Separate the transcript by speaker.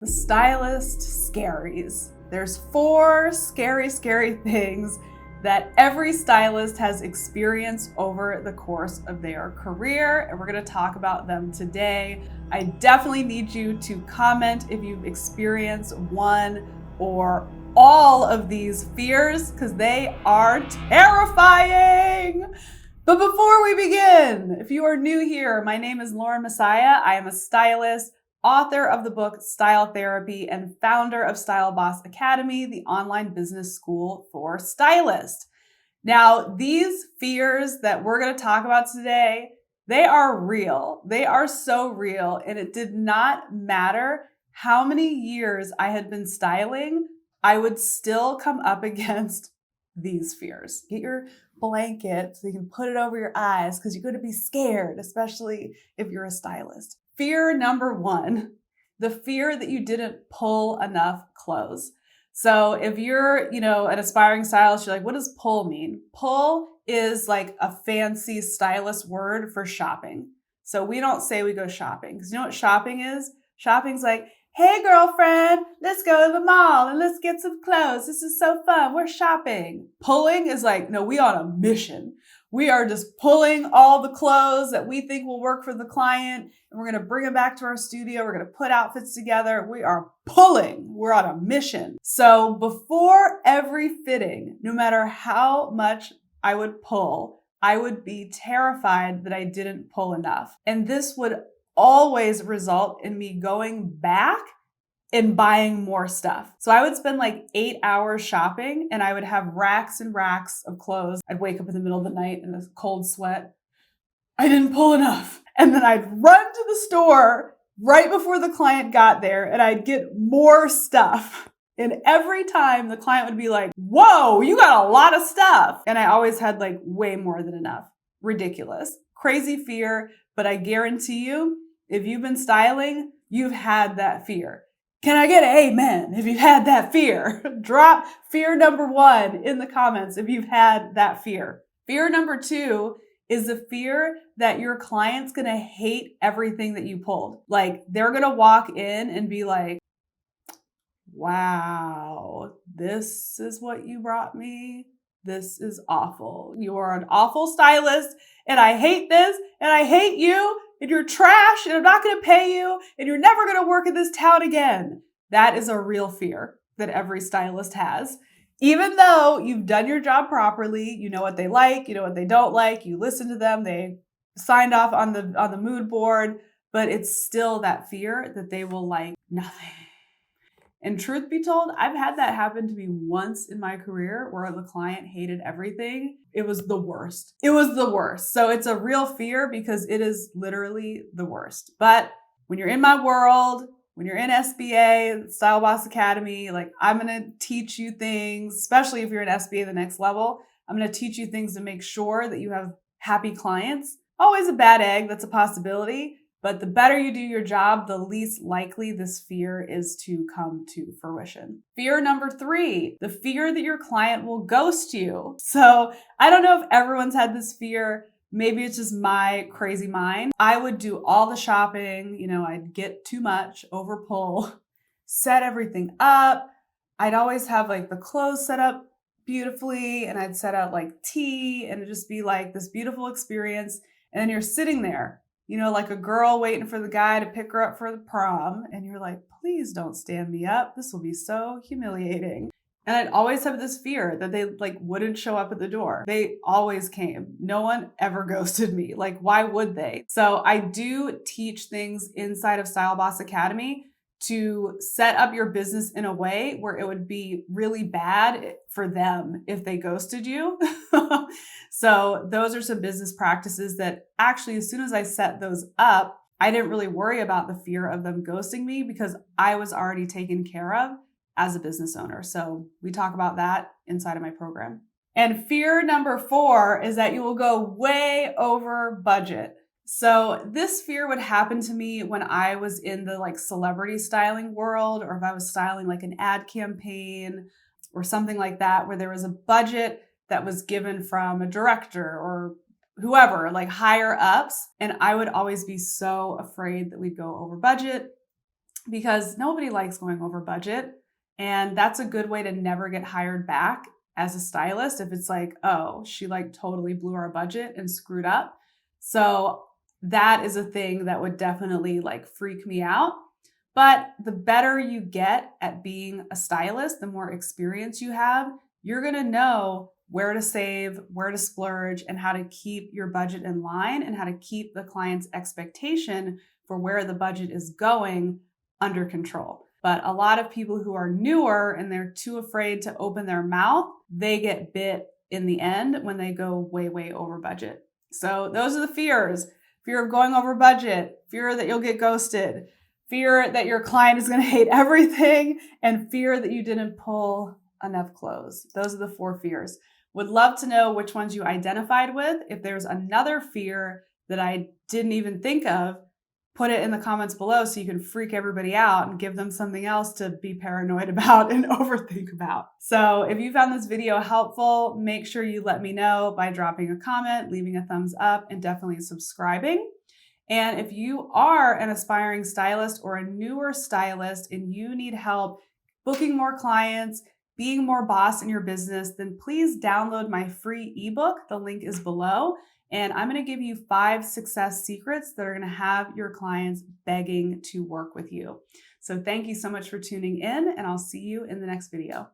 Speaker 1: The stylist scaries. There's 4 scary things that every stylist has experienced over the course of their career, and we're going to talk about them today. I definitely need you to comment if you've experienced one or all of these fears, because they are terrifying. But before we begin, if you are new here, my name is Lauren Messiah. I am a stylist, author of the book Style Therapy, and founder of Style Boss Academy, the online business school for stylists. Now, these fears that we're going to talk about today, they are real. They are so real. And it did not matter how many years I had been styling, I would still come up against these fears. Get your blanket so you can put it over your eyes because you're going to be scared, especially if you're a stylist. Fear number 1, the fear that you didn't pull enough clothes. So if you're, an aspiring stylist, you're like, what does pull mean? Pull is like a fancy stylist word for shopping. So we don't say we go shopping, because you know what shopping is? Shopping's like, hey girlfriend, let's go to the mall and let's get some clothes. This is so fun. We're shopping. Pulling is like, no, we on a mission. We are just pulling all the clothes that we think will work for the client, and we're going to bring them back to our studio. We're going to put outfits together. We are pulling. We're on a mission. So before every fitting, no matter how much I would pull, I would be terrified that I didn't pull enough. And this would always result in me going back and buying more stuff. So I would spend like 8 hours shopping, and I would have racks and racks of clothes. I'd wake up in the middle of the night in a cold sweat. I didn't pull enough. And then I'd run to the store right before the client got there, and I'd get more stuff. And every time the client would be like, whoa, you got a lot of stuff. And I always had like way more than enough. Ridiculous. Crazy fear. But I guarantee you, if you've been styling, you've had that fear. Can I get an amen if you've had that fear? Drop fear number 1 in the comments if you've had that fear. Fear number 2 is the fear that your client's going to hate everything that you pulled. Like, they're going to walk in and be like, wow, this is what you brought me? This is awful. You are an awful stylist, and I hate this, and I hate you, and you're trash, and I'm not going to pay you, and you're never going to work in this town again. That is a real fear that every stylist has. Even though you've done your job properly, you know what they like, you know what they don't like, you listen to them, they signed off on the mood board, but it's still that fear that they will like nothing. And truth be told, I've had that happen to me once in my career where the client hated everything. It was the worst. It was the worst. So it's a real fear because it is literally the worst. But when you're in my world, when you're in SBA, Style Boss Academy, like I'm going to teach you things, especially if you're in SBA the next level. I'm going to teach you things to make sure that you have happy clients. Always a bad egg. That's a possibility. But the better you do your job, the least likely this fear is to come to fruition. Fear number 3, the fear that your client will ghost you. So I don't know if everyone's had this fear. Maybe it's just my crazy mind. I would do all the shopping. I'd get too much, overpull, set everything up. I'd always have like the clothes set up beautifully, and I'd set out like tea, and it'd just be like this beautiful experience. And then you're sitting there, like a girl waiting for the guy to pick her up for the prom. And you're like, please don't stand me up. This will be so humiliating. And I'd always have this fear that they wouldn't show up at the door. They always came. No one ever ghosted me. Like, why would they? So I do teach things inside of Style Boss Academy to set up your business in a way where it would be really bad for them if they ghosted you. So those are some business practices that actually, as soon as I set those up, I didn't really worry about the fear of them ghosting me because I was already taken care of as a business owner. So we talk about that inside of my program. And fear number 4 is that you will go way over budget. So this fear would happen to me when I was in the celebrity styling world, or if I was styling like an ad campaign or something like that, where there was a budget that was given from a director or whoever, like higher ups. And I would always be so afraid that we'd go over budget, because nobody likes going over budget. And that's a good way to never get hired back as a stylist if it's like, oh, she like totally blew our budget and screwed up. So that is a thing that would definitely like freak me out. But the better you get at being a stylist, the more experience you have, you're going to know where to save, where to splurge, and how to keep your budget in line and how to keep the client's expectation for where the budget is going under control. But a lot of people who are newer and they're too afraid to open their mouth, they get bit in the end when they go way, way over budget. So those are the fears. Fear of going over budget, fear that you'll get ghosted, fear that your client is going to hate everything, and fear that you didn't pull enough clothes. Those are the 4 fears. Would love to know which ones you identified with. If there's another fear that I didn't even think of, put it in the comments below so you can freak everybody out and give them something else to be paranoid about and overthink about. So if you found this video helpful, make sure you let me know by dropping a comment, leaving a thumbs up, and definitely subscribing. And if you are an aspiring stylist or a newer stylist and you need help booking more clients, being more boss in your business, then please download my free ebook. The link is below. And I'm going to give you 5 success secrets that are going to have your clients begging to work with you. So thank you so much for tuning in, and I'll see you in the next video.